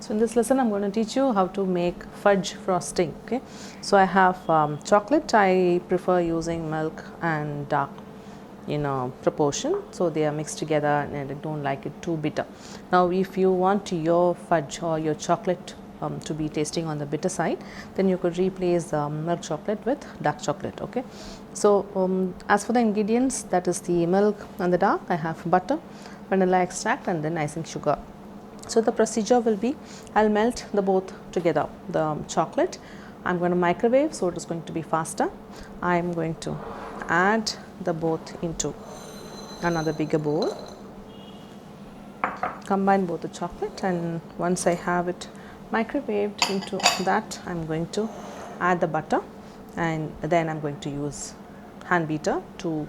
So in this lesson I'm going to teach you how to make fudge frosting. Okay, so I have chocolate. I prefer using milk and dark proportion, so they are mixed together and I don't like it too bitter. Now if you want your fudge or your chocolate to be tasting on the bitter side, then you could replace milk chocolate with dark chocolate. Okay, so as for the ingredients, that is the milk and the dark, I have butter, vanilla extract and then icing sugar. So the procedure will be, I'll melt the both together. The chocolate I'm going to microwave, so it is going to be faster. I'm going to add the both into another bigger bowl, combine both the chocolate, and once I have it microwaved into that, I'm going to add the butter, and then I'm going to use hand beater to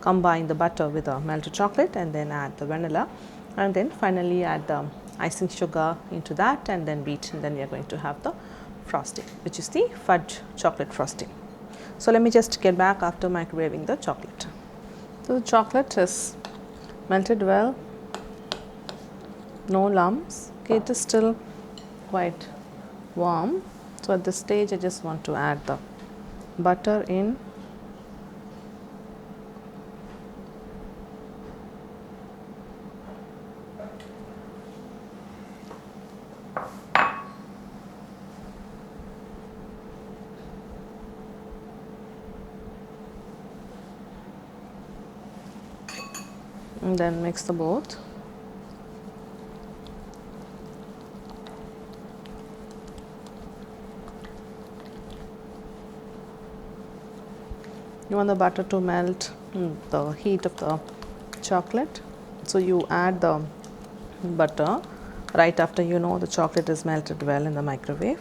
combine the butter with the melted chocolate and then add the vanilla, and then finally add the icing sugar into that and then beat, and then we are going to have the frosting, which is the fudge chocolate frosting. So let me just get back after microwaving the chocolate. So the chocolate is melted well, no lumps. Okay, it is still quite warm. So at this stage I just want to add the butter in. And then mix the both. You want the butter to melt the heat of the chocolate, so you add the butter right after the chocolate is melted well in the microwave.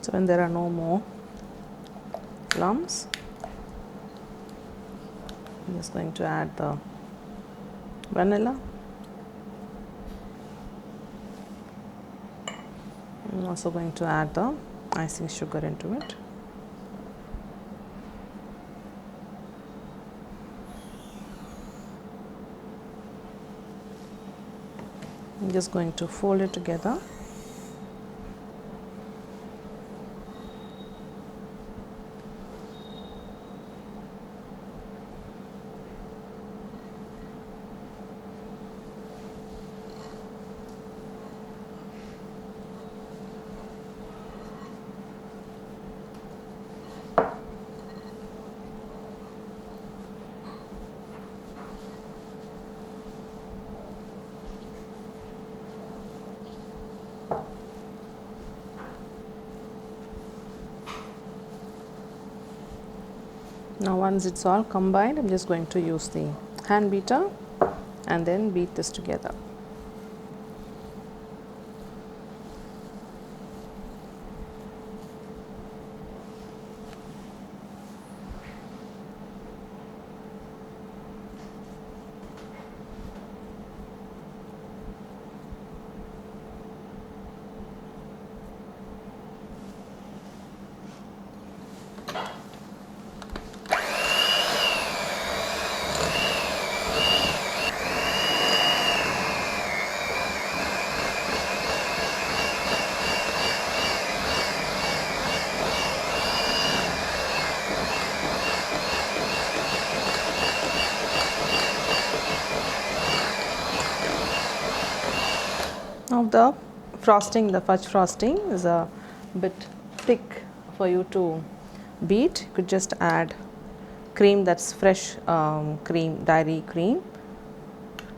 So when there are no more lumps, I'm just going to add the vanilla. I'm also going to add the icing sugar into it. I'm just going to fold it together. Now once it's all combined, I'm just going to use the hand beater and then beat this together. Now the frosting, the fudge frosting is a bit thick for you to beat. You could just add cream, that's fresh cream, dairy cream,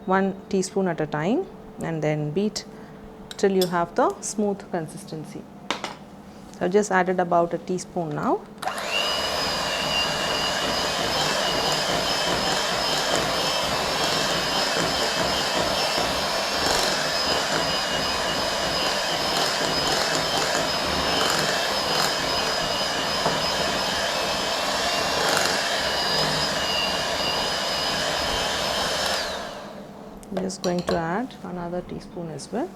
1 teaspoon at a time, and then beat till you have the smooth consistency. So I've just added about a teaspoon now. I'm just going to add another teaspoon as well.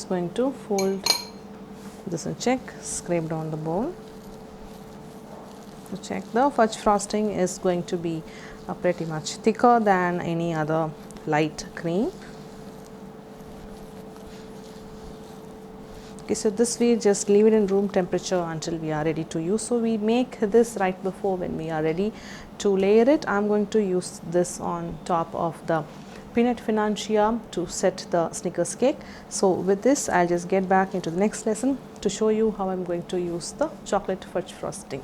just going to fold this in check, scrape down the bowl. To check, the fudge frosting is going to be pretty much thicker than any other light cream. Okay, so this we just leave it in room temperature until we are ready to use. So we make this right before when we are ready to layer it. I'm going to use this on top of the peanut financia to set the Snickers cake. So with this, I'll just get back into the next lesson to show you how I'm going to use the chocolate fudge frosting.